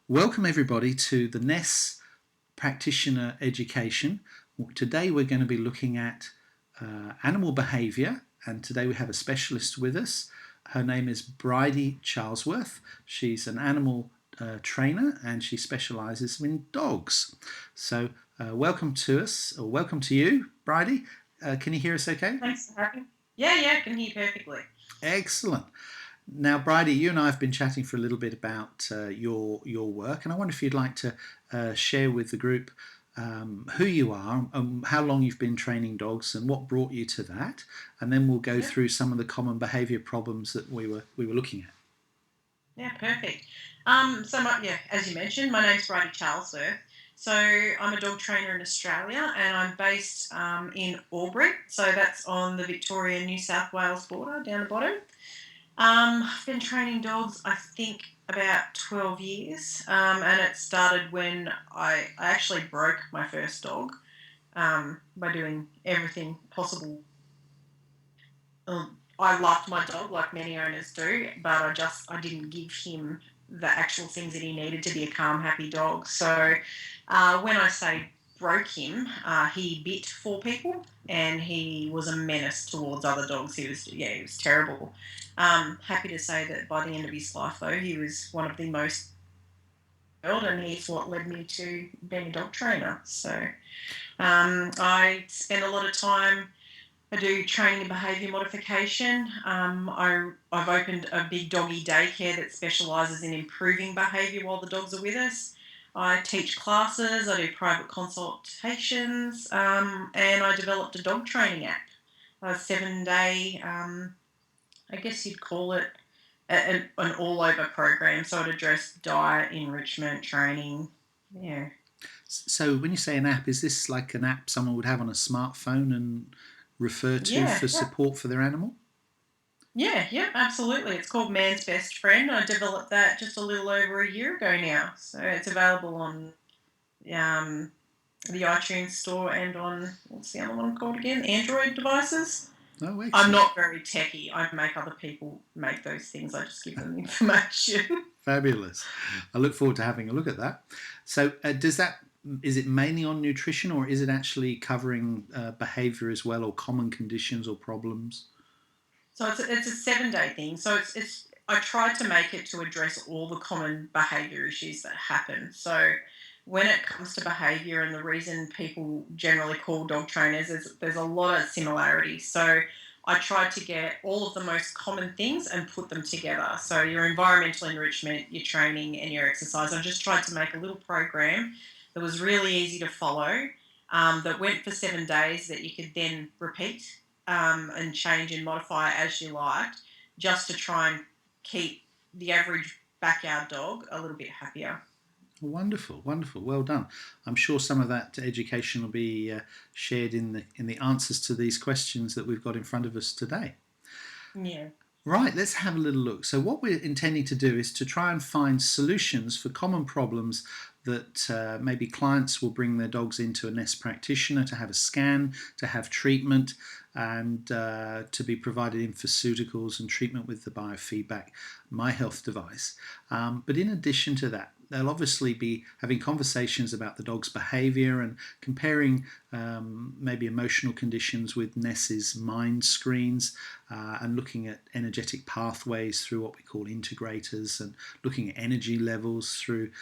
Welcome everybody to the NES Practitioner Education. Today we're going to be looking at animal behaviour, and today we have a specialist with us. Her name is Brydie Charlesworth. She's an animal trainer and she specialises in dogs. So welcome to us, or welcome to you, Brydie. Can you hear us okay? Thanks for having me. Yeah, I can hear perfectly. Excellent. Now, Brydie, you and I have been chatting for a little bit about your work, and I wonder if you'd like to share with the group who you are, how long you've been training dogs, and what brought you to that, and then we'll go Yeah, through some of the common behaviour problems that we were looking at. yeah, perfect. As you mentioned, my name's Brydie Charlesworth. So I'm a dog trainer in Australia, and I'm based in Albury. So that's on the Victoria-New South Wales border, down the bottom. I've been training dogs, I think, about 12 years, and it started when I actually broke my first dog by doing everything possible. I loved my dog like many owners do, but I didn't give him the actual things that he needed to be a calm, happy dog. So when I say broke him, he bit 4 people and he was a menace towards other dogs. He was terrible. Happy to say that by the end of his life, though, he was one of the most loved, and he's what led me to being a dog trainer. So I spend a lot of time. I do training and behaviour modification. I've opened a big doggy daycare that specialises in improving behaviour while the dogs are with us. I teach classes, I do private consultations, and I developed a dog training app, a 7-day, I guess you'd call it an all-over program. So it addressed diet, enrichment, training. Yeah. So, when you say an app, is this like an app someone would have on a smartphone and refer to Yeah, for support for their animal? Yeah, absolutely. It's called Man's Best Friend. I developed that just a little over a year ago now. So it's available on um, the iTunes store and on, what's the other one called again? Android devices. Oh, I'm excellent. not very techy. I make other people make those things. I just give them information. Fabulous. I look forward to having a look at that. So, is it mainly on nutrition, or is it actually covering behaviour as well, or common conditions or problems? So it's a 7-day thing. So it's I tried to make it to address all the common behaviour issues that happen. So when it comes to behaviour and the reason people generally call dog trainers, there's a lot of similarities. So I tried to get all of the most common things and put them together. So your environmental enrichment, your training, and your exercise. I just tried to make a little program that was really easy to follow, that went for 7 days that you could then repeat and change and modify as you liked, just to try and keep the average backyard dog a little bit happier. Wonderful, wonderful. Well done. I'm sure some of that education will be shared in the answers to these questions that we've got in front of us today. Yeah. Right, let's have a little look. So, what we're intending to do is to try and find solutions for common problems that maybe clients will bring their dogs into a NES practitioner to have a scan, to have treatment, and to be provided infoceuticals and treatment with the biofeedback My Health device. But in addition to that, they'll obviously be having conversations about the dog's behaviour and comparing maybe emotional conditions with NES's mind screens, and looking at energetic pathways through what we call integrators, and looking at energy levels through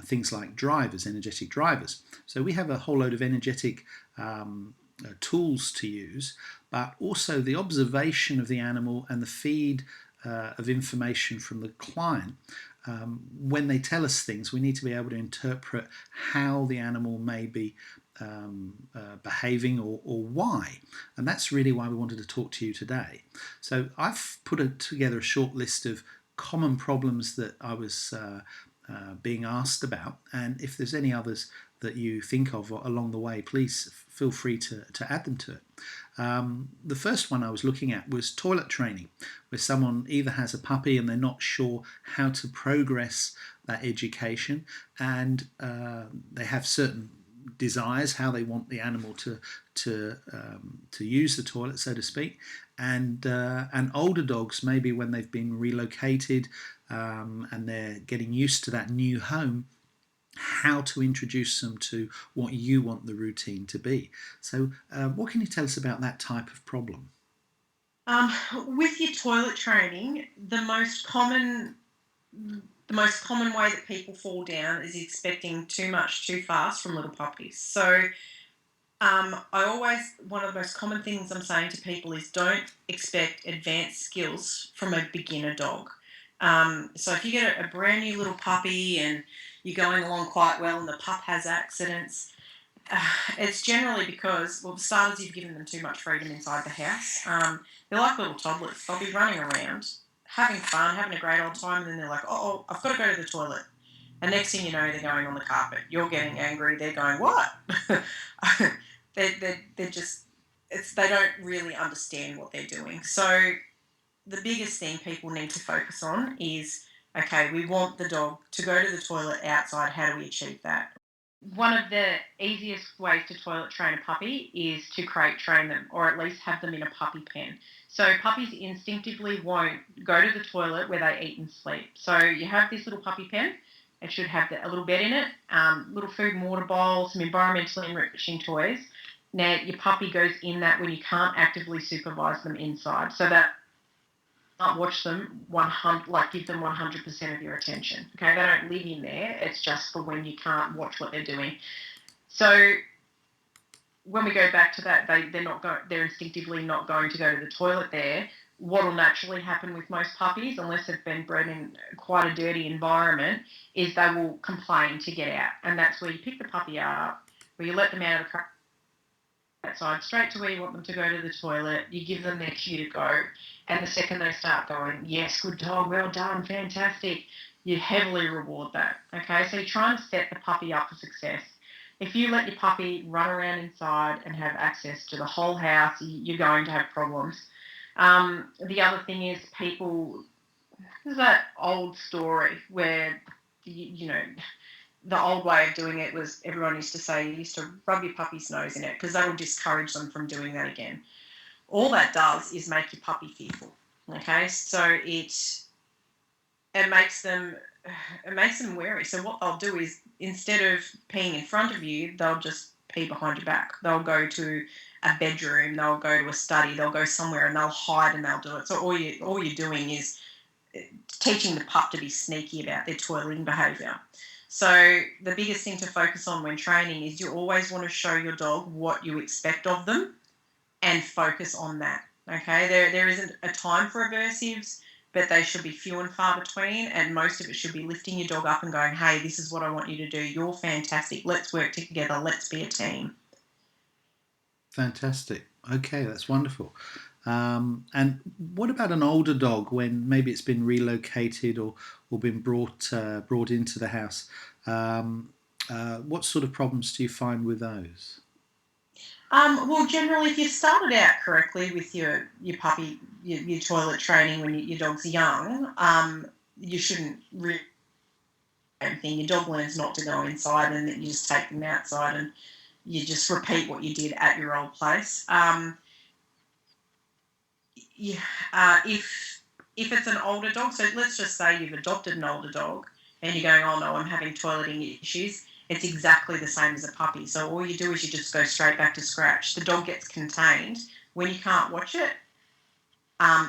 things like drivers, energetic drivers. So we have a whole load of energetic tools to use, but also the observation of the animal and the feed of information from the client. When they tell us things, we need to be able to interpret how the animal may be behaving, or why. And that's really why we wanted to talk to you today. So I've put together a short list of common problems that I was being asked about. And if there's any others that you think of along the way, please feel free to add them to it. The first one I was looking at was toilet training, where someone either has a puppy and they're not sure how to progress that education, and they have certain desires how they want the animal to to use the toilet, so to speak, and older dogs, maybe when they've been relocated and they're getting used to that new home, how to introduce them to what you want the routine to be. So, what can you tell us about that type of problem? Um, with your toilet training, the most common way that people fall down is expecting too much too fast from little puppies. So one of the most common things I'm saying to people is don't expect advanced skills from a beginner dog. So if you get a brand new little puppy and you're going along quite well and the pup has accidents, it's generally because, well, for starters, you've given them too much freedom inside the house. They're like little toddlers. They'll be running around, having fun, having a great old time, and then they're like, oh, I've got to go to the toilet. And next thing you know, they're going on the carpet. You're getting angry. They're going, what? they're just, they don't really understand what they're doing. So the biggest thing people need to focus on is, okay, we want the dog to go to the toilet outside. How do we achieve that? One of the easiest ways to toilet train a puppy is to crate train them, or at least have them in a puppy pen. So puppies instinctively won't go to the toilet where they eat and sleep. So you have this little puppy pen. It should have a little bed in it, little food and water bowl, some environmentally enriching toys. Now your puppy goes in that when you can't actively supervise them inside, so that not watch them 100, like give them 100% of your attention. Okay, they don't live in there. It's just for when you can't watch what they're doing. So when we go back to that, they're instinctively not going to go to the toilet there. What will naturally happen with most puppies, unless they've been bred in quite a dirty environment, is they will complain to get out, and that's where you pick the puppy up, where you let them out of the outside, straight to where you want them to go to the toilet. You give them their cue to go, and the second they start going, yes, good dog, well done, fantastic, you heavily reward that. Okay, so you try and set the puppy up for success. If you let your puppy run around inside and have access to the whole house, you're going to have problems. The other thing is there's that old story where, the old way of doing it was everyone used to say you used to rub your puppy's nose in it because that will discourage them from doing that again. All that does is make your puppy fearful. Okay, so it makes them wary. So what they'll do is, instead of peeing in front of you, they'll just pee behind your back. They'll go to a bedroom, they'll go to a study, they'll go somewhere and they'll hide and they'll do it. So all you're doing is teaching the pup to be sneaky about their toileting behaviour. So the biggest thing to focus on when training is you always want to show your dog what you expect of them and focus on that. Okay, there isn't a time for aversives, but they should be few and far between, and most of it should be lifting your dog up and going, hey, this is what I want you to do. You're fantastic. Let's work together. Let's be a team. Fantastic. Okay, that's wonderful. And what about an older dog when maybe it's been relocated or been brought into the house? What sort of problems do you find with those? Well, generally, if you've started out correctly with your puppy, your toilet training when your dog's young, you shouldn't really do anything. Your dog learns not to go inside, and then you just take them outside, and you just repeat what you did at your old place. Yeah, if it's an older dog, so let's just say you've adopted an older dog, and you're going, oh no, I'm having toileting issues. It's exactly the same as a puppy. So all you do is you just go straight back to scratch. The dog gets contained when you can't watch it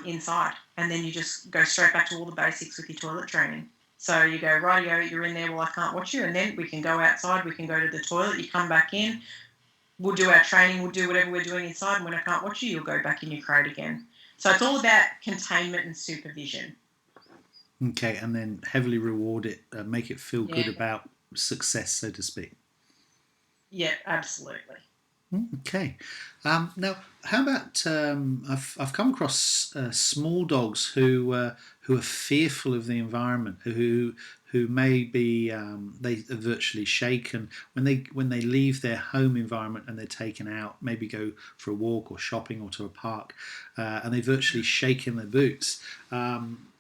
inside, and then you just go straight back to all the basics with your toilet training. So you go, rightio, you're in there, well, I can't watch you, and then we can go outside, we can go to the toilet, you come back in, we'll do our training, we'll do whatever we're doing inside, and when I can't watch you, you'll go back in your crate again. So it's all about containment and supervision. Okay, and then heavily reward it, make it feel good Yeah, about success, so to speak. yeah, absolutely. Okay. Now, how about I've come across small dogs who are fearful of the environment, who may be they are virtually shaken when they leave their home environment and they're taken out, maybe go for a walk or shopping or to a park, and they virtually shake in their boots.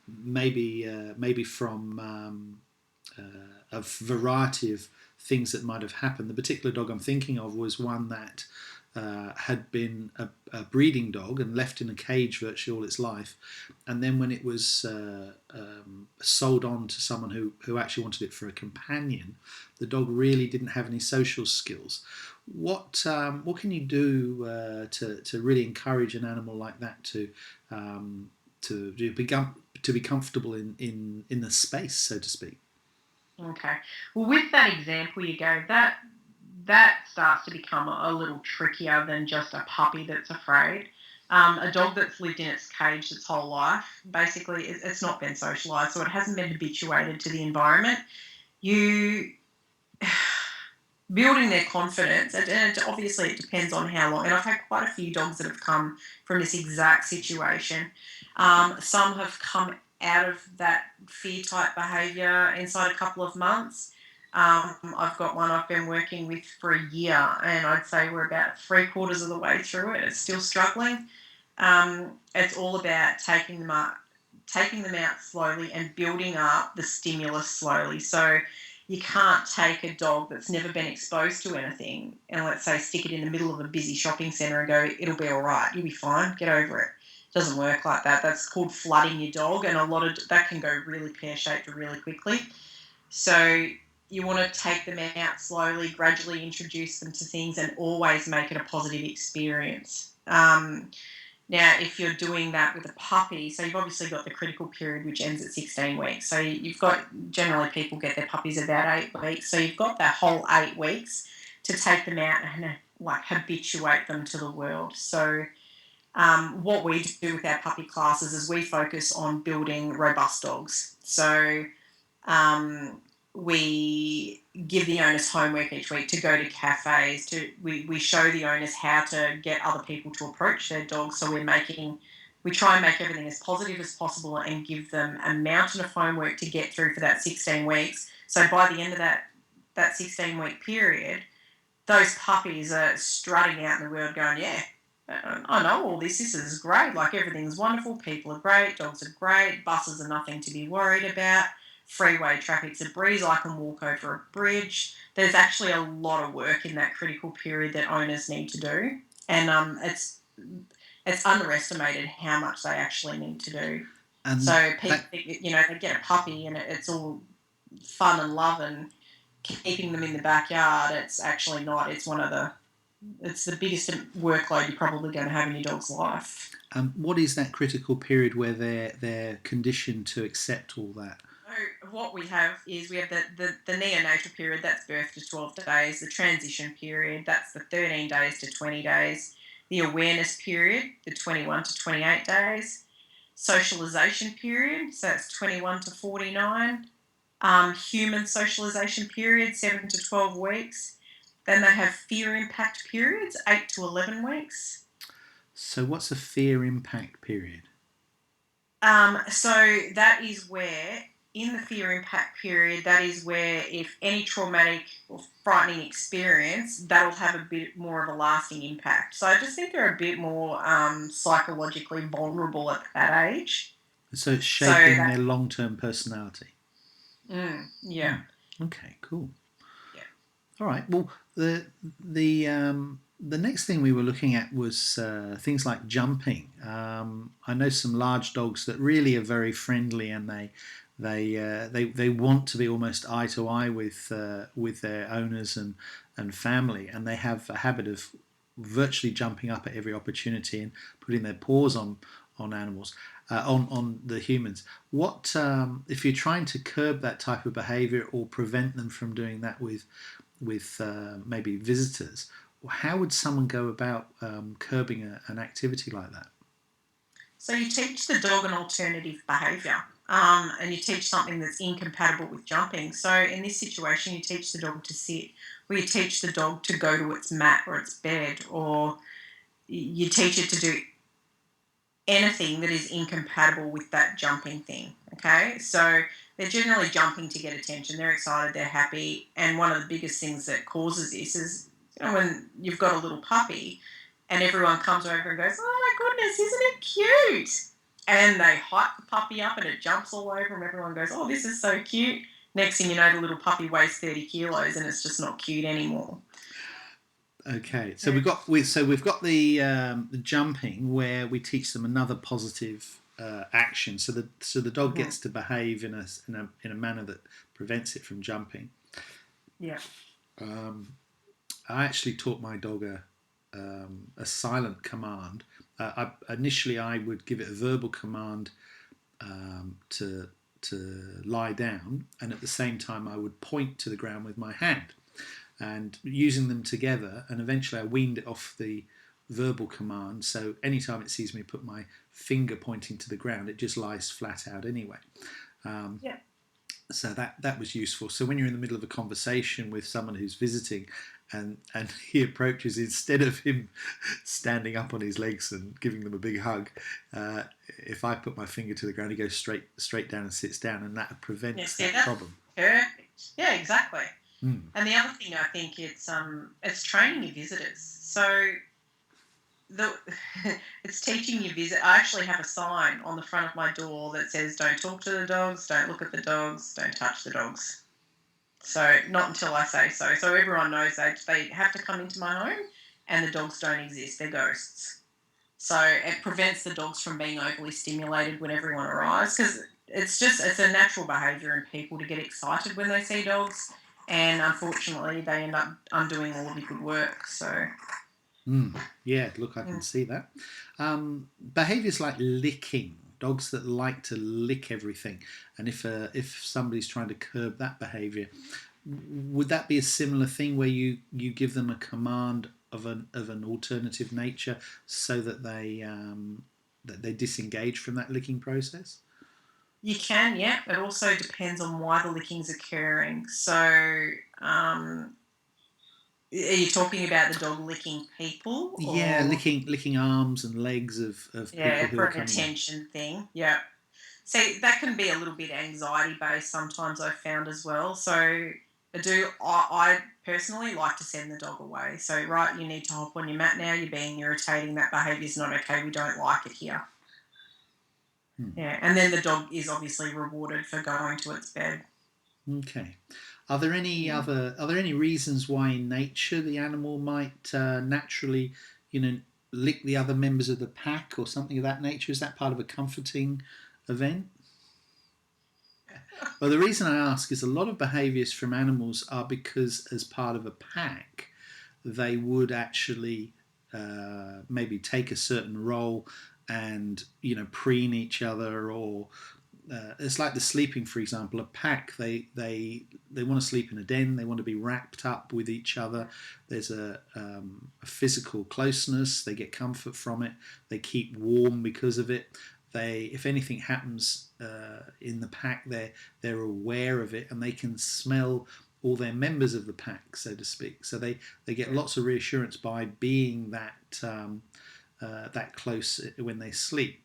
Maybe from a variety of things that might have happened. The particular dog I'm thinking of was one that had been a breeding dog and left in a cage virtually all its life, and then when it was sold on to someone who actually wanted it for a companion, the dog really didn't have any social skills. What can you do to really encourage an animal like that to be comfortable in the space, so to speak? Okay. Well, with that example you gave, that starts to become a little trickier than just a puppy that's afraid. A dog that's lived in its cage its whole life, basically, it's not been socialised, so it hasn't been habituated to the environment. You building their confidence, and obviously it depends on how long. And I've had quite a few dogs that have come from this exact situation. Some have come out of that fear type behaviour inside a couple of months. I've got one I've been working with for a year, and I'd say we're about 3/4 of the way through it. It's still struggling. It's all about taking them out slowly and building up the stimulus slowly. So you can't take a dog that's never been exposed to anything and, let's say, stick it in the middle of a busy shopping centre and go, it'll be all right, you'll be fine, get over it. It doesn't work like that. That's called flooding your dog, and a lot of that can go really pear-shaped really quickly. So you want to take them out slowly, gradually introduce them to things, and always make it a positive experience. Now, if you're doing that with a puppy, so you've obviously got the critical period, which ends at 16 weeks. So you've got, generally people get their puppies about 8 weeks. So you've got that whole 8 weeks to take them out and like habituate them to the world. So what we do with our puppy classes is we focus on building robust dogs. So we give the owners homework each week to go to cafes. We show the owners how to get other people to approach their dogs. So we try and make everything as positive as possible and give them a mountain of homework to get through for that 16 weeks. So by the end of that 16-week period, those puppies are strutting out in the world going, yeah, I know all this. This is great. Like, everything's wonderful. People are great. Dogs are great. Buses are nothing to be worried about. Freeway traffic's a breeze. I can walk over a bridge. There's actually a lot of work in that critical period that owners need to do, and it's underestimated how much they actually need to do. And So people that think, they get a puppy and it's all fun and love and keeping them in the backyard. It's actually not. It's the biggest workload you're probably going to have in your dog's life. what is that critical period where they're conditioned to accept all that? So what we have is we have the neonatal period, that's birth to 12 days. The transition period, that's the 13 days to 20 days. The awareness period, the 21 to 28 days. Socialisation period, so that's 21 to 49. Human socialisation period, 7 to 12 weeks. Then they have fear impact periods, 8 to 11 weeks. So what's a fear impact period? So that is where, in the fear impact period, that is where if any traumatic or frightening experience, that'll have a bit more of a lasting impact. So I just think they're a bit more psychologically vulnerable at that age. So it's shaping their long-term personality. Yeah. Okay, cool. Yeah. All right. Well, the next thing we were looking at was things like jumping. I know some large dogs that really are very friendly, and they want to be almost eye to eye with their owners and family, and they have a habit of virtually jumping up at every opportunity and putting their paws on animals. On the humans. What if you're trying to curb that type of behaviour or prevent them from doing that with maybe visitors? How would someone go about curbing an activity like that? So you teach the dog an alternative behaviour, and you teach something that's incompatible with jumping. So in this situation, you teach the dog to sit, or you teach the dog to go to its mat or its bed, or you teach it to do anything that is incompatible with that jumping thing. Okay, so they're generally jumping to get attention. They're excited, they're happy, and one of the biggest things that causes this is, when you've got a little puppy and everyone comes over and goes, oh my goodness, isn't it cute? And they hype the puppy up and it jumps all over and everyone goes, oh, this is so cute. Next thing you know, the little puppy weighs 30 kilos and it's just not cute anymore. Okay, so Yeah. we've got the jumping where we teach them another positive action. So the dog Hmm. gets to behave in a manner that prevents it from jumping. Yeah. Um, I actually taught my dog a silent command. Initially, I would give it a verbal command to lie down, and at the same time, I would point to the ground with my hand, and using them together. And eventually, I weaned it off the verbal command. So anytime it sees me put my finger pointing to the ground, it just lies flat out anyway. Um, Yeah. so that was useful. So when you're in the middle of a conversation with someone who's visiting, and he approaches, instead of him standing up on his legs and giving them a big hug, if I put my finger to the ground, he goes straight down and sits down, and that Yeah. prevents See that that? problem. Perfect. Yeah. Exactly. Mm. And the other thing I think it's training your visitors. So the it's teaching your visit. I actually have a sign on the front of my door that says, "Don't talk to the dogs, don't look at the dogs, don't touch the dogs." So not until I say so. So everyone knows that they have to come into my home, and the dogs don't exist. They're ghosts. So it prevents the dogs from being overly stimulated when everyone arrives, because it's a natural behaviour in people to get excited when they see dogs, and unfortunately they end up undoing all of your good work. So Mm. Yeah, look, I can mm, see that. Behaviours like licking, dogs that like to lick everything, and if somebody's trying to curb that behaviour, would that be a similar thing where you give them a command of an alternative nature so that they disengage from that licking process? you can, yeah. It also depends on why the licking's occurring. So um, are you talking about the dog licking people, Yeah, or licking arms and legs of people yeah, who for are an coming in. attention thing? Yeah. See, that can be a little bit anxiety based sometimes, I've found as well. So I personally like to send the dog away. So, right, you need to hop on your mat now, you're being irritating, that behaviour's not okay, we don't like it here. Hmm. Yeah, and then the dog is obviously rewarded for going to its bed. Okay. Are there any reasons why in nature the animal might naturally, lick the other members of the pack or something of that nature? Is that part of a comforting event? Well, the reason I ask is a lot of behaviours from animals are because, as part of a pack, they would actually maybe take a certain role and preen each other, or it's like the sleeping, for example. A pack, they want to sleep in a den. They want to be wrapped up with each other. There's a physical closeness. They get comfort from it. They keep warm because of it. If anything happens in the pack, they're aware of it, and they can smell all their members of the pack, so to speak. So they get lots of reassurance by being that close when they sleep.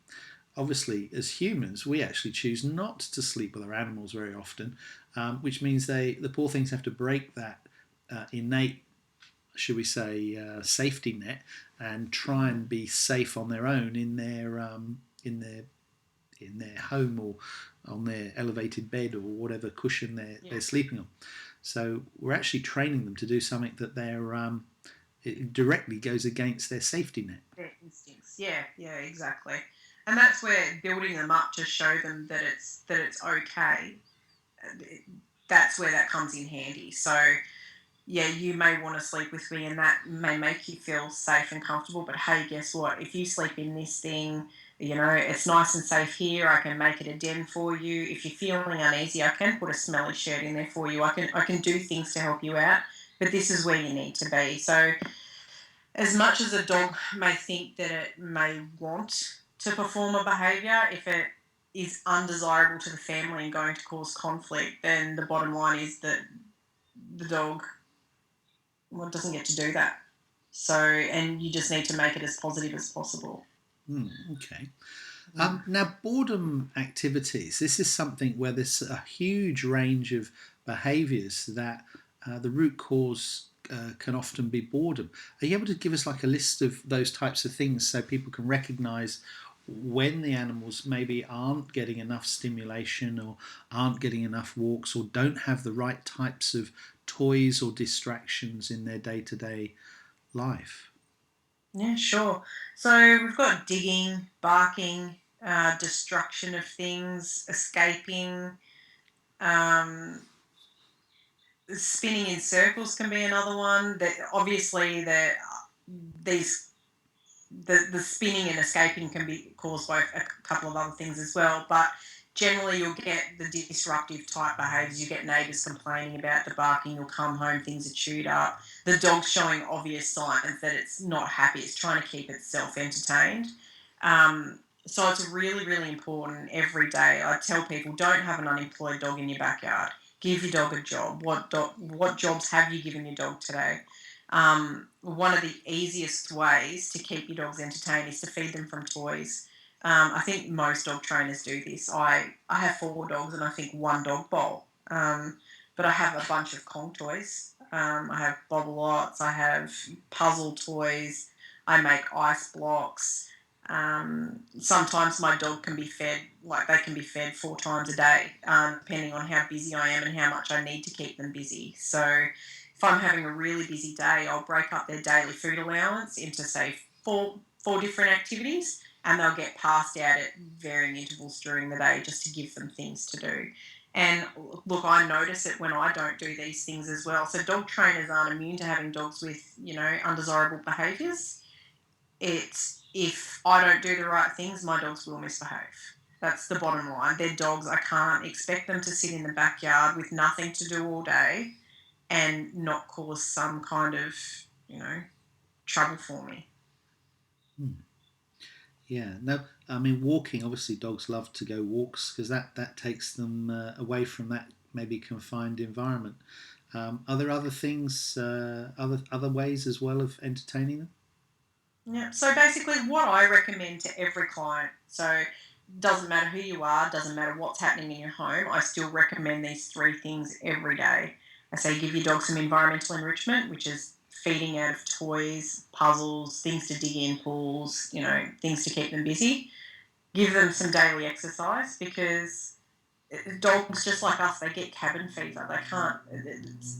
Obviously, as humans, we actually choose not to sleep with our animals very often, which means the poor things have to break that innate, should we say, safety net, and try and be safe on their own in their home, or on their elevated bed, or whatever cushion they're Yeah, sleeping on. So we're actually training them to do something that it directly goes against their safety net. their instincts. Yeah, yeah, exactly. And that's where building them up to show them that it's okay. That's where that comes in handy. So yeah, you may want to sleep with me and that may make you feel safe and comfortable. But hey, guess what? If you sleep in this thing, it's nice and safe here. I can make it a den for you. If you're feeling uneasy, I can put a smelly shirt in there for you. I can do things to help you out. But this is where you need to be. So as much as a dog may think that it may want to perform a behaviour, if it is undesirable to the family and going to cause conflict, then the bottom line is that the dog, well, doesn't get to do that. So, and you just need to make it as positive as possible. Okay. Mm. Now, boredom activities. This is something where there's a huge range of behaviours that the root cause can often be boredom. Are you able to give us like a list of those types of things so people can recognise when the animals maybe aren't getting enough stimulation, or aren't getting enough walks, or don't have the right types of toys or distractions in their day-to-day life? Yeah, sure. So we've got digging, barking, destruction of things, escaping, um, spinning in circles can be another one. That obviously these the spinning and escaping can be caused by a couple of other things as well. But generally, you'll get the disruptive type behaviours. You get neighbours complaining about the barking. You'll come home, things are chewed up. The dog's showing obvious signs that it's not happy. It's trying to keep itself entertained. So it's really, really important every day. I tell people, don't have an unemployed dog in your backyard. Give your dog a job. What jobs have you given your dog today? One of the easiest ways to keep your dogs entertained is to feed them from toys. I think most dog trainers do this. I have 4 dogs and I think one dog bowl. But I have a bunch of Kong toys. I have bobble-lots. I have puzzle toys. I make ice blocks. Sometimes my dog can be fed, like they can be fed 4 times a day, depending on how busy I am and how much I need to keep them busy. So if I'm having a really busy day, I'll break up their daily food allowance into, say, four different activities, and they'll get passed out at varying intervals during the day just to give them things to do. And look, I notice it when I don't do these things as well. So dog trainers aren't immune to having dogs with, undesirable behaviours. It's if I don't do the right things, my dogs will misbehave. That's the bottom line. They're dogs. I can't expect them to sit in the backyard with nothing to do all day and not cause some kind of, you know, trouble for me. Hmm. Yeah, no, I mean walking. Obviously, dogs love to go walks because that takes them away from that maybe confined environment. Are there other things, other ways as well of entertaining them? Yeah. So basically, what I recommend to every client, so doesn't matter who you are, doesn't matter what's happening in your home, I still recommend these 3 things every day. I say give your dog some environmental enrichment, which is feeding out of toys, puzzles, things to dig in, pools, things to keep them busy. Give them some daily exercise because dogs, just like us, they get cabin fever. They can't.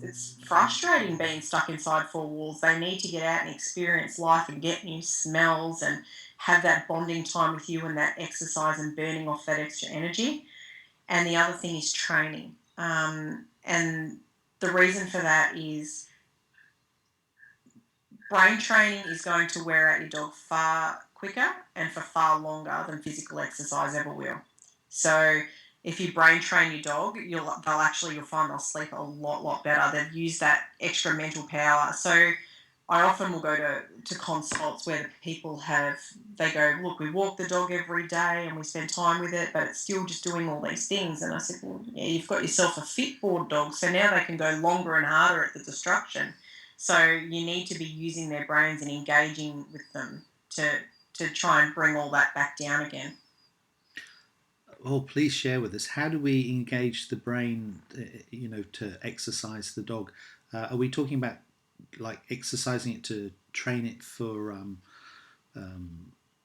It's frustrating being stuck inside 4 walls. They need to get out and experience life and get new smells and have that bonding time with you and that exercise and burning off that extra energy. And the other thing is training. And the reason for that is brain training is going to wear out your dog far quicker and for far longer than physical exercise ever will. So if you brain train your dog, you'll find they'll sleep a lot better. They've used that extra mental power. So I often will go to consults where the people they go, look, we walk the dog every day and we spend time with it, but it's still just doing all these things. And I said, well, yeah, you've got yourself a fit board dog, so now they can go longer and harder at the destruction. So you need to be using their brains and engaging with them to try and bring all that back down again. Oh, please share with us. How do we engage the brain, to exercise the dog? Are we talking about like exercising it to train it um,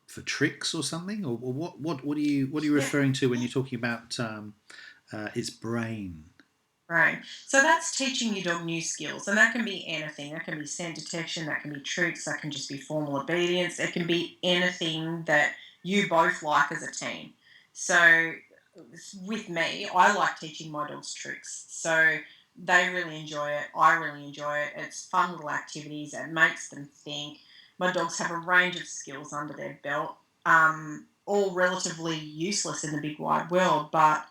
for tricks or something, or what are you Yeah. referring to when you're talking about its brain? Right. So that's teaching your dog new skills, and that can be anything. That can be scent detection, that can be tricks, that can just be formal obedience. It can be anything that you both like as a team. So with me, I like teaching my dogs tricks. So they really enjoy it. I really enjoy it. It's fun little activities. It makes them think. My dogs have a range of skills under their belt, all relatively useless in the big wide world, but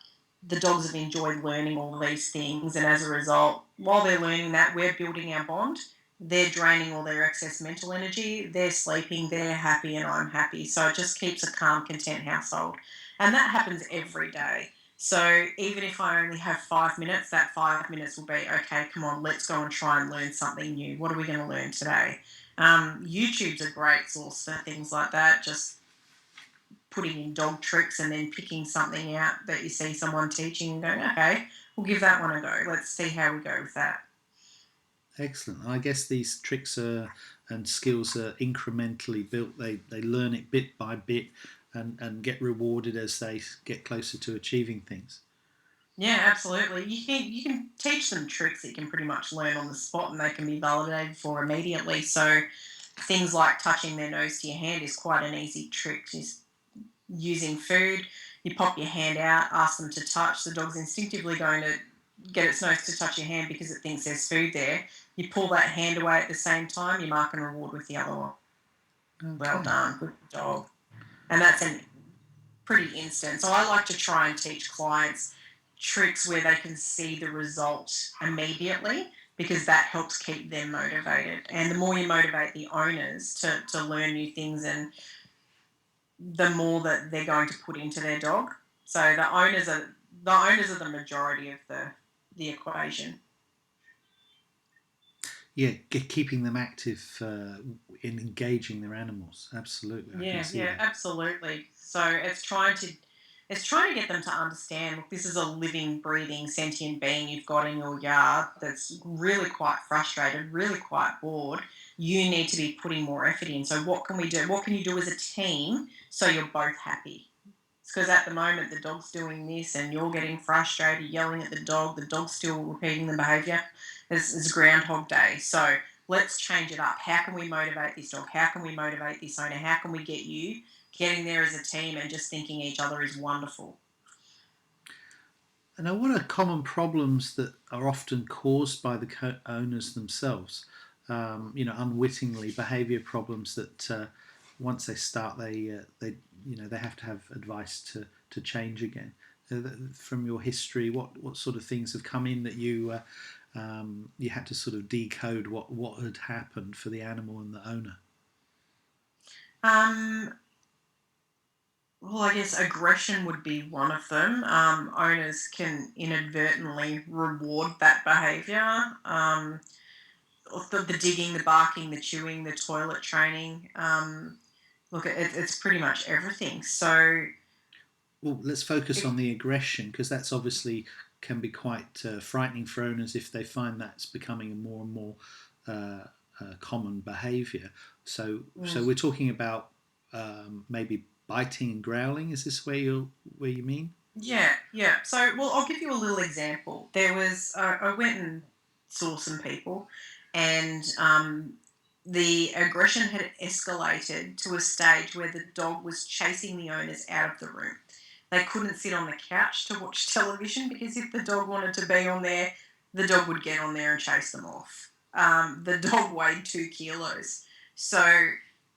the dogs have enjoyed learning all these things, and as a result, while they're learning that, we're building our bond. They're draining all their excess mental energy. They're sleeping. They're happy, and I'm happy. So it just keeps a calm, content household, and that happens every day. So even if I only have 5 minutes, that 5 minutes will be okay. Come on, let's go and try and learn something new. What are we going to learn today? YouTube's a great source for things like that. Just putting in dog tricks and then picking something out that you see someone teaching and going, okay, we'll give that one a go. Let's see how we go with that. Excellent. I guess these tricks and skills are incrementally built. They learn it bit by bit and get rewarded as they get closer to achieving things. Yeah, absolutely. You can teach them tricks that you can pretty much learn on the spot, and they can be validated for immediately. So things like touching their nose to your hand is quite an easy trick. Just using food, you pop your hand out, ask them to touch. The dog's instinctively going to get its nose to touch your hand because it thinks there's food there. You pull that hand away at the same time, you mark and reward with the other one. Well Okay. done, good dog. And that's a pretty instant. So I like to try and teach clients tricks where they can see the result immediately, because that helps keep them motivated. And the more you motivate the owners to learn new things, and the more that they're going to put into their dog. So the owners are the majority of the equation. Yeah, keeping them active in engaging their animals. Absolutely, I can Yeah, see yeah, that. absolutely. So it's trying to get them to understand, look, this is a living, breathing, sentient being you've got in your yard that's really quite frustrated, really quite bored. You need to be putting more effort in. So what can we do? What can you do as a team so you're both happy? It's because at the moment the dog's doing this and you're getting frustrated, yelling at the dog's still repeating the behaviour. It's Groundhog Day. So let's change it up. How can we motivate this dog? How can we motivate this owner? How can we get you getting there as a team and just thinking each other is wonderful? And now, what are common problems that are often caused by the owners themselves? Unwittingly, behaviour problems that once they start, they have to have advice to change again. From your history, what sort of things have come in that you had to sort of decode what had happened for the animal and the owner? Um, well, I guess aggression would be one of them. Owners can inadvertently reward that behaviour. The digging, the barking, the chewing, the toilet training. Look, it's pretty much everything. So, Well, let's focus if, on the aggression because that's obviously can be quite frightening for owners if they find that's becoming a more and more uh, common behaviour. So mm, we're talking about maybe biting and growling. Is this where you mean? yeah, yeah. So, well, I'll give you a little example. I went and saw some people, and the aggression had escalated to a stage where the dog was chasing the owners out of the room. They couldn't sit on the couch to watch television because if the dog wanted to be on there, the dog would get on there and chase them off. The dog weighed 2 kilos. So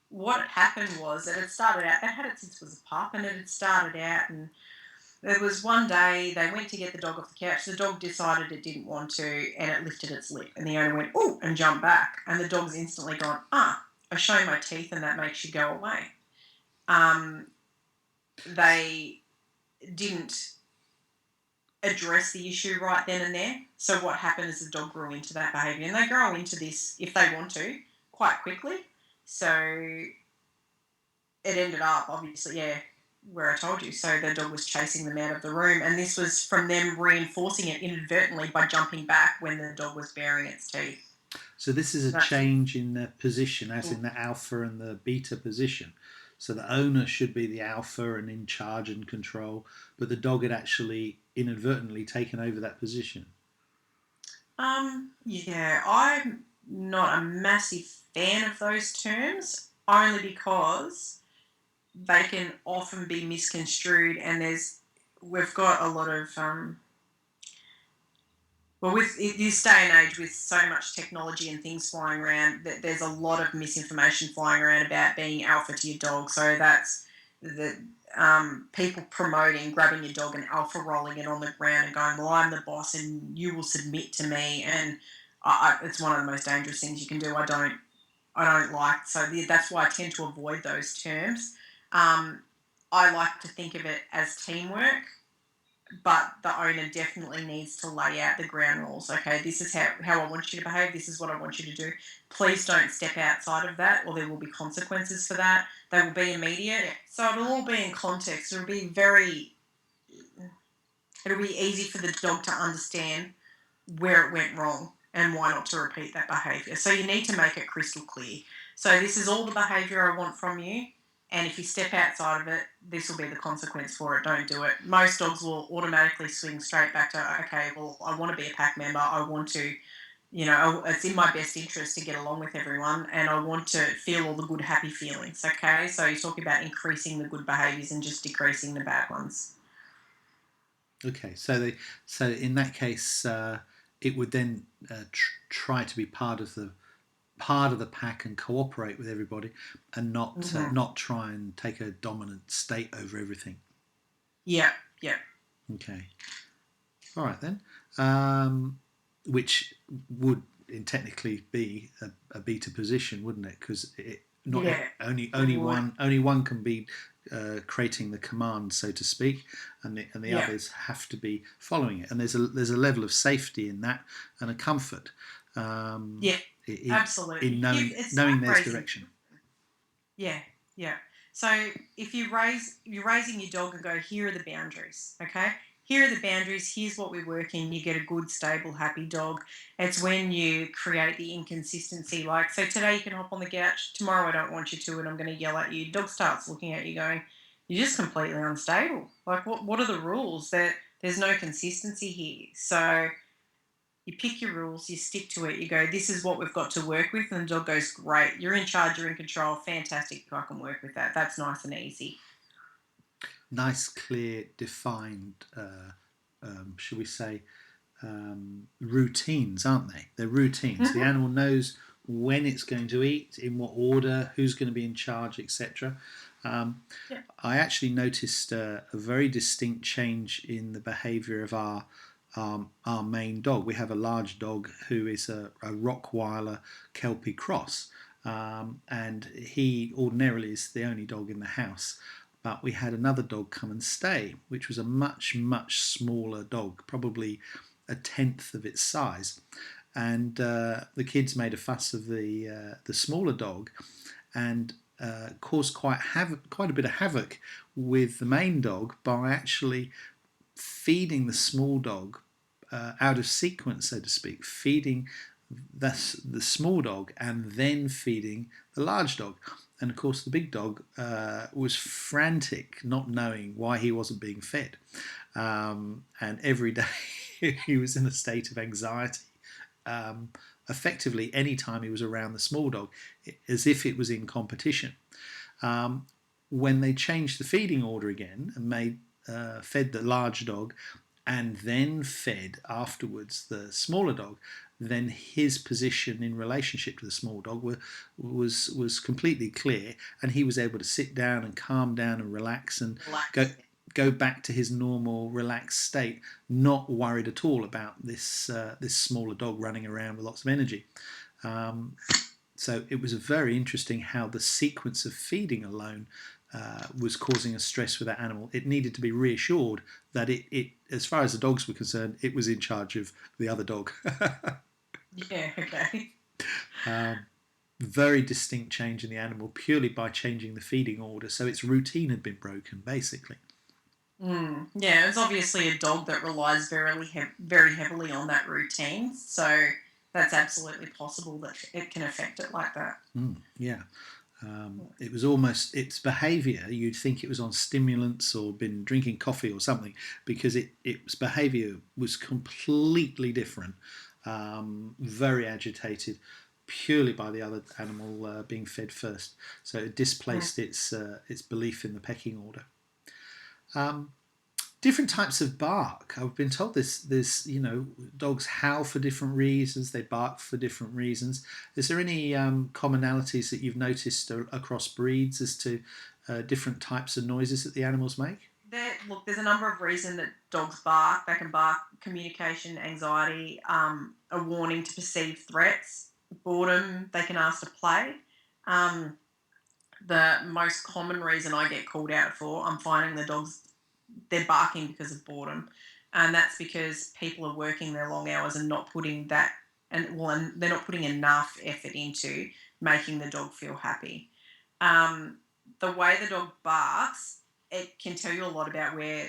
what had happened was that it started out, they had it since it was a pup, and it had started out, and there was one day they went to get the dog off the couch. The dog decided it didn't want to, and it lifted its lip. And the owner went, "Oh," and jumped back. And the dog's instantly gone, "Ah, I show my teeth, and that makes you go away." Um, they didn't address the issue right then and there. So what happened is the dog grew into that behaviour, and they grow into this if they want to quite quickly. So it ended up obviously, yeah, where I told you. So the dog was chasing them out of the room, and this was from them reinforcing it inadvertently by jumping back when the dog was baring its teeth. So this is a That's change in the position, as in the alpha and the beta position. So the owner should be the alpha and in charge and control, but the dog had actually inadvertently taken over that position. yeah, I'm not a massive fan of those terms, only because they can often be misconstrued, and we've got a lot of well, with this day and age, with so much technology and things flying around, that there's a lot of misinformation flying around about being alpha to your dog. So that's the people promoting grabbing your dog and alpha rolling it on the ground and going, "Well, I'm the boss, and you will submit to me." And it's one of the most dangerous things you can do. I don't like. So that's why I tend to avoid those terms. Um, I like to think of it as teamwork, but the owner definitely needs to lay out the ground rules. Okay, this is how I want you to behave. This is what I want you to do. Please don't step outside of that, or there will be consequences for that. They will be immediate. So it'll all be in context. It'll be easy for the dog to understand where it went wrong and why not to repeat that behaviour. So you need to make it crystal clear. So this is all the behaviour I want from you. And if you step outside of it, this will be the consequence for it. Don't do it. Most dogs will automatically swing straight back to, okay, well, I want to be a pack member. I want to, it's in my best interest to get along with everyone, and I want to feel all the good, happy feelings. Okay. So you're talking about increasing the good behaviours and just decreasing the bad ones. Okay, so in that case, it would then try to be part of the pack and cooperate with everybody, and Mm-hmm. not try and take a dominant state over everything. Yeah. Yeah. Okay, all right then. Which would technically be a beta position, wouldn't it? Because it not Yeah. It would. only one can be creating the command, so to speak, and the Yeah. others have to be following it. And there's a level of safety in that and a comfort Yeah. in, Absolutely. It's knowing like there's raising. direction. Yeah, yeah. So if you're raising your dog and go, here are the boundaries, okay? Here are the boundaries. Here's what we're working. You get a good, stable, happy dog. It's when you create the inconsistency. Like, so today you can hop on the couch. Tomorrow I don't want you to, and I'm going to yell at you. Dog starts looking at you, going, "You're just completely unstable. Like, what are the rules? There's no consistency here." So you pick your rules, you stick to it, you go, this is what we've got to work with, and the dog goes, great, you're in charge, you're in control, fantastic, I can work with that. That's nice and easy. Nice, clear, defined. Should we say routines, aren't they? They're routines. The Mm-hmm. animal knows when it's going to eat, in what order, who's going to be in charge, etc. Um, Yeah. I actually noticed a very distinct change in the behaviour of our main dog. We have a large dog who is a Rottweiler Kelpie cross, and he ordinarily is the only dog in the house. But we had another dog come and stay, which was a much, much smaller dog, probably a tenth of its size. And the kids made a fuss of the smaller dog, and caused quite a bit of havoc with the main dog by actually feeding the small dog out of sequence, so to speak, feeding the small dog and then feeding the large dog. And of course, the big dog was frantic, not knowing why he wasn't being fed. And every day he was in a state of anxiety. Effectively, any time he was around the small dog, as if it was in competition. Um, when they changed the feeding order again and fed the large dog and then fed afterwards the smaller dog, then his position in relationship to the small dog was completely clear, and he was able to sit down and calm down and relax and go Relax. go back to his normal relaxed state, not worried at all about this smaller dog running around with lots of energy. Um, so it was very interesting how the sequence of feeding alone was causing a stress with that animal. It needed to be reassured that as far as the dogs were concerned, it was in charge of the other dog. Yeah, okay. Very distinct change in the animal purely by changing the feeding order. So its routine had been broken, basically. Yeah, it's obviously a dog that relies very heavily on that routine. So that's absolutely possible that it can affect it like that. Yeah. It was almost its behaviour. You'd think it was on stimulants or been drinking coffee or something, because its behaviour was completely different. Very agitated, purely by the other animal being fed first. So it Mm. displaced its belief in the pecking order. Different types of bark. I've been told there's dogs howl for different reasons. They bark for different reasons. Is there any commonalities that you've noticed across breeds as to different types of noises that the animals make? There's a number of reasons that dogs bark. They can bark communication, anxiety, a warning to perceived threats, boredom. They can ask to play. Um, the most common reason I get called out for, I'm finding the dogs, they're barking because of boredom, and that's because people are working their long hours and not putting that, and they're not putting enough effort into making the dog feel happy. Um, the way the dog barks, it can tell you a lot about where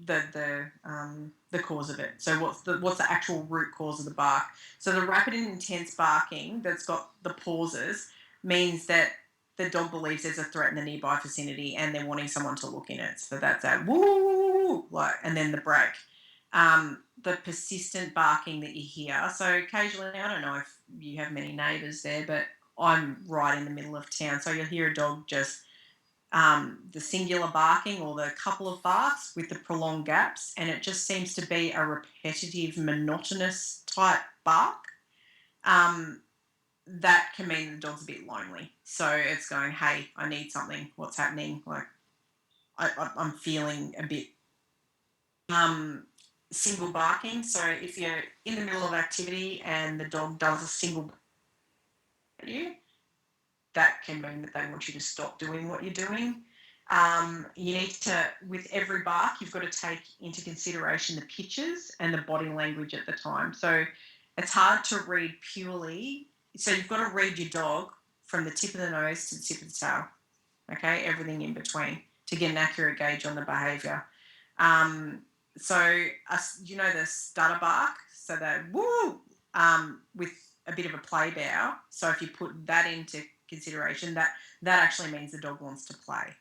the cause of it. So what's the actual root cause of the bark? So the rapid and intense barking that's got the pauses means that the dog believes there's a threat in the nearby vicinity and they're wanting someone to look in it. So that's that woo, woo, woo, woo, like, and then the break. The persistent barking that you hear. So occasionally, I don't know if you have many neighbours there, but I'm right in the middle of town. So you'll hear a dog just the singular barking or the couple of barks with the prolonged gaps, and it just seems to be a repetitive, monotonous type bark. Um, that can mean the dog's a bit lonely. So it's going, hey, I need something. What's happening? Like I'm feeling a bit um, single barking. So if you're in the middle of activity and the dog does a single bark at you, that can mean that they want you to stop doing what you're doing. You need to, with every bark, you've got to take into consideration the pictures and the body language at the time. So it's hard to read purely. So you've got to read your dog from the tip of the nose to the tip of the tail, okay, everything in between to get an accurate gauge on the behaviour. So, you know, the stutter bark, so that woo, with a bit of a play bow. So if you put that into consideration, that actually means the dog wants to play.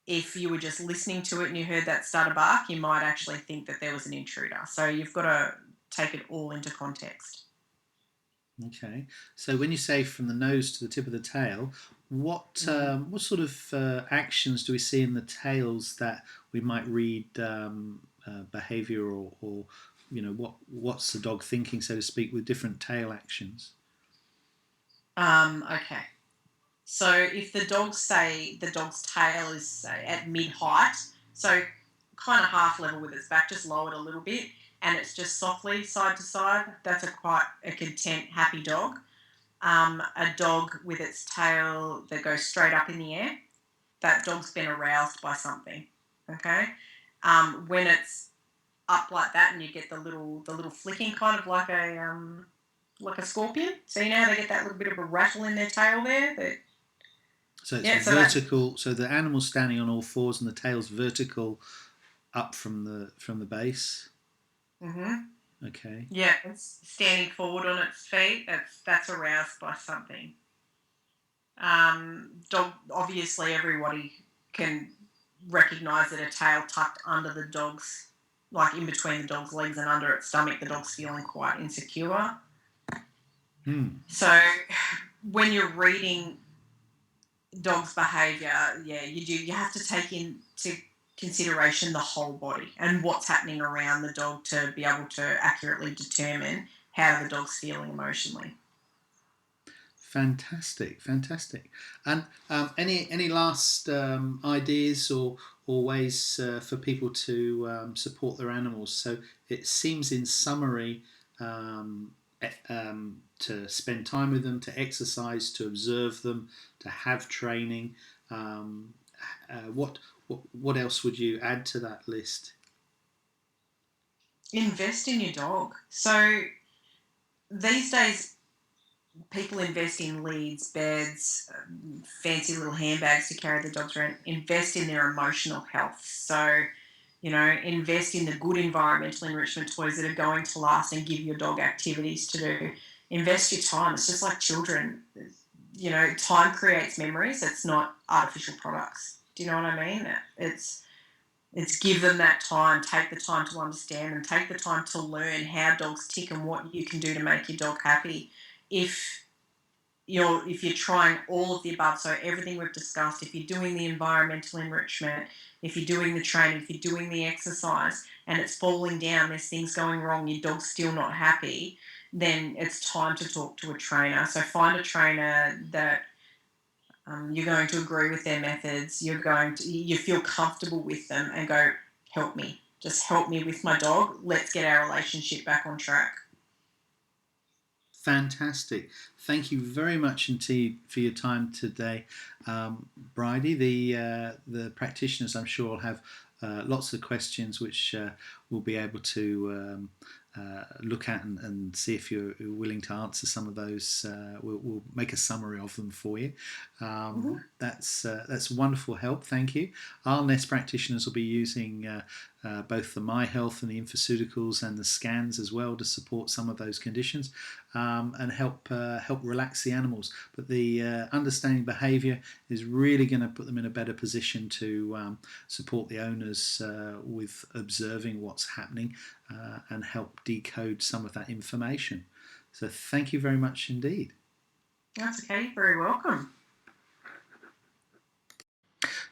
If you were just listening to it and you heard that stutter bark, you might actually think that there was an intruder. So you've got to take it all into context. Okay, so when you say from the nose to the tip of the tail, what sort of actions do we see in the tails that we might read behaviour or you know what's the dog thinking, so to speak, with different tail actions? Okay. So if the dog's tail is say at mid height, so kind of half level with its back, just lowered a little bit, and it's just softly side to side, that's quite a content, happy dog. A dog with its tail that goes straight up in the air, that dog's been aroused by something. Okay. When it's up like that, and you get the little flicking, kind of like a scorpion. So you know how they get that little bit of a rattle in their tail there. So it's vertical. So the animal's standing on all fours, and the tail's vertical up from the base. Mhm. Okay. Yeah, it's standing forward on its feet. That's aroused by something. Dog. Obviously, everybody can recognise that a tail tucked under the dog's, like in between the dog's legs and under its stomach, the dog's feeling quite insecure. So when you're reading dog's behaviour, yeah, you have to take into consideration the whole body and what's happening around the dog to be able to accurately determine how the dog's feeling emotionally. Fantastic. And any last ideas or ways for people to support their animals? So it seems, in summary, to spend time with them, to exercise, to observe them, to have training. What else would you add to that list? Invest in your dog. So these days, people invest in leads, beds, fancy little handbags to carry the dogs around. Invest in their emotional health. So, you know, invest in the good environmental enrichment toys that are going to last and give your dog activities to do. Invest your time. It's just like children. You know, time creates memories. It's not artificial products. Do you know what I mean? It's give them that time, take the time to understand and take the time to learn how dogs tick and what you can do to make your dog happy. If if you're trying all of the above, so everything we've discussed, if you're doing the environmental enrichment, if you're doing the training, if you're doing the exercise and it's falling down, there's things going wrong, your dog's still not happy, then it's time to talk to a trainer. So find a trainer that you're going to agree with their methods. You feel comfortable with them, and go, help me, just help me with my dog. Let's get our relationship back on track. Fantastic. Thank you very much indeed for your time today, Brydie. The practitioners, I'm sure, will have lots of questions which we'll be able to look at and see if you're willing to answer some of those. We'll make a summary of them for you. That's wonderful help. Thank you. Our NES practitioners will be using both the My Health and the infoceuticals and the scans as well to support some of those conditions. and help relax the animals. But the understanding behaviour is really going to put them in a better position to support the owners with observing what's happening and help decode some of that information. So thank you very much indeed. That's okay, very welcome.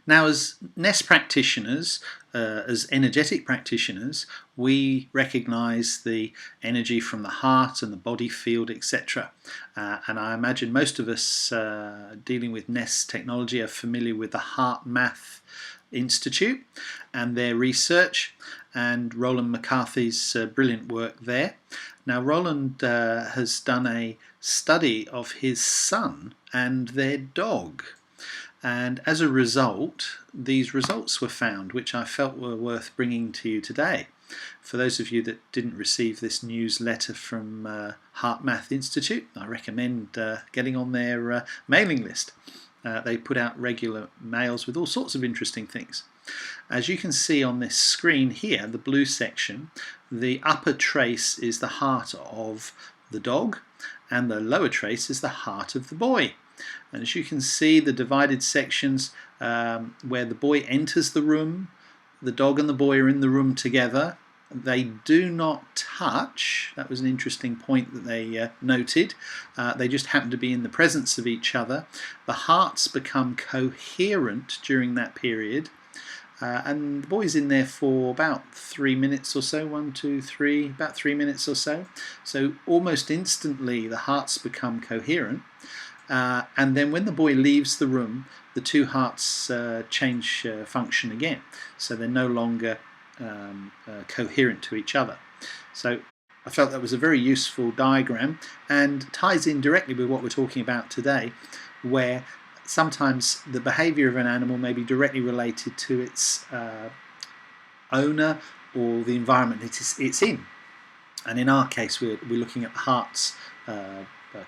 Now, as NES practitioners, as energetic practitioners, we recognise the energy from the heart and the body field, etc. And I imagine most of us dealing with NES technology are familiar with the Heart Math Institute and their research, and Roland McCarthy's brilliant work there. Now, Roland has done a study of his son and their dog. And as a result, these results were found, which I felt were worth bringing to you today. For those of you that didn't receive this newsletter from Heart Math Institute, I recommend getting on their mailing list. They put out regular mails with all sorts of interesting things. As you can see on this screen here, the blue section, the upper trace is the heart of the dog, and the lower trace is the heart of the boy. And as you can see, the divided sections where the boy enters the room, the dog and the boy are in the room together. They do not touch. That was an interesting point that they noted. They just happen to be in the presence of each other. The hearts become coherent during that period. And the boy's in there for about 3 minutes or so, 1, 2, 3, about 3 minutes or so. So almost instantly the hearts become coherent. And then when the boy leaves the room, the two hearts change function again. So they're no longer coherent to each other. So I felt that was a very useful diagram and ties in directly with what we're talking about today, where sometimes the behaviour of an animal may be directly related to its owner or the environment it's in. And in our case, we're looking at the hearts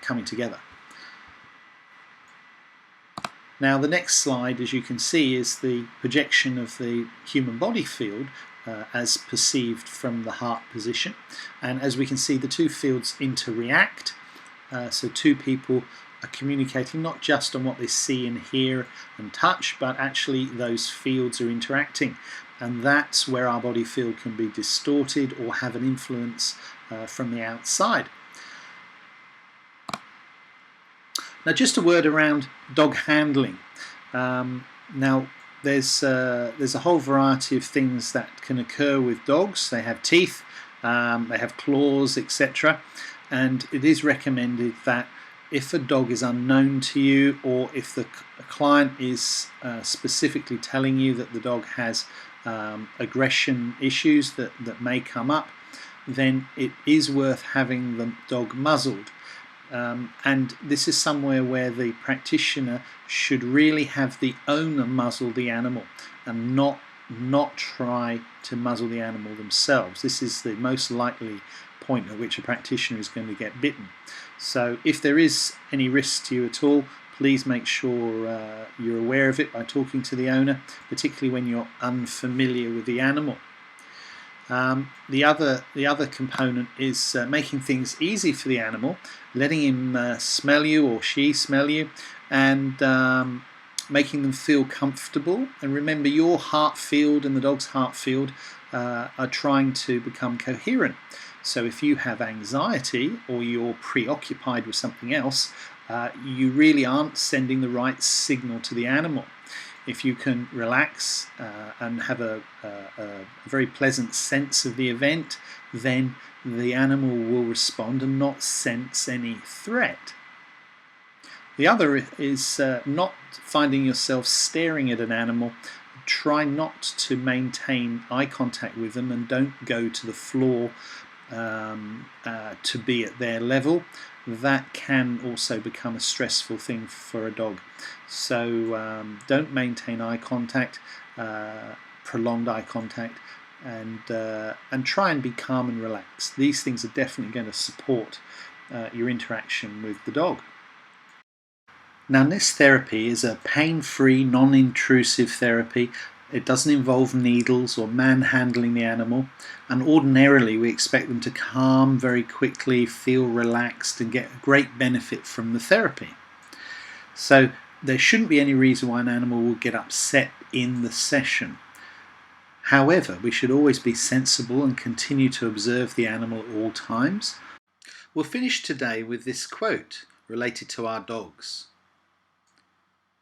coming together. Now the next slide, as you can see, is the projection of the human body field as perceived from the heart position. And as we can see, the two fields interact. So two people are communicating not just on what they see and hear and touch, but actually those fields are interacting. And that's where our body field can be distorted or have an influence from the outside. Now, just a word around dog handling. Now, there's a whole variety of things that can occur with dogs. They have teeth, they have claws, etc. And it is recommended that if a dog is unknown to you, or if the client is specifically telling you that the dog has aggression issues that may come up, then it is worth having the dog muzzled. And this is somewhere where the practitioner should really have the owner muzzle the animal and not try to muzzle the animal themselves. This is the most likely point at which a practitioner is going to get bitten. So if there is any risk to you at all, please make sure you're aware of it by talking to the owner, particularly when you're unfamiliar with the animal. The other component is making things easy for the animal, letting him smell you or she smell you, and making them feel comfortable. And remember, your heart field and the dog's heart field are trying to become coherent. So if you have anxiety or you're preoccupied with something else, you really aren't sending the right signal to the animal. If you can relax and have a very pleasant sense of the event, then the animal will respond and not sense any threat. The other is not finding yourself staring at an animal. Try not to maintain eye contact with them, and don't go to the floor to be at their level. That can also become a stressful thing for a dog. So don't maintain eye contact, prolonged eye contact, and try and be calm and relaxed. These things are definitely going to support your interaction with the dog. Now, NES therapy is a pain-free, non-intrusive therapy It doesn't involve needles or manhandling the animal, and ordinarily we expect them to calm very quickly, feel relaxed, and get great benefit from the therapy. So there shouldn't be any reason why an animal will get upset in the session. However, we should always be sensible and continue to observe the animal at all times. We'll finish today with this quote related to our dogs.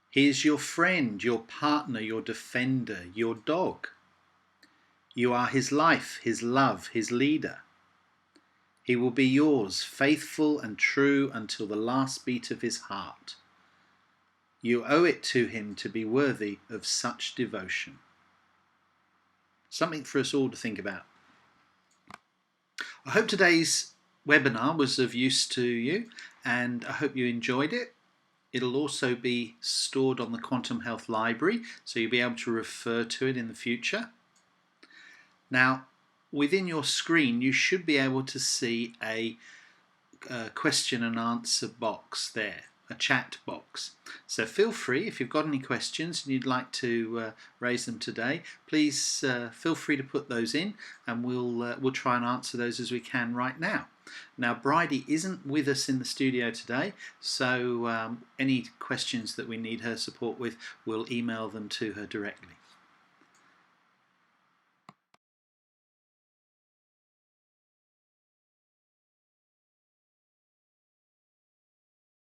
He is your friend, your partner, your defender, your dog. You are his life, his love, his leader. He will be yours, faithful and true until the last beat of his heart. You owe it to him to be worthy of such devotion. Something for us all to think about. I hope today's webinar was of use to you, and I hope you enjoyed it. It'll also be stored on the Quantum Health Library, so you'll be able to refer to it in the future. Now, within your screen, you should be able to see a question and answer box there, a chat box. So feel free, if you've got any questions and you'd like to raise them today, please feel free to put those in, and we'll try and answer those as we can right now. Now, Brydie isn't with us in the studio today, so any questions that we need her support with, we'll email them to her directly.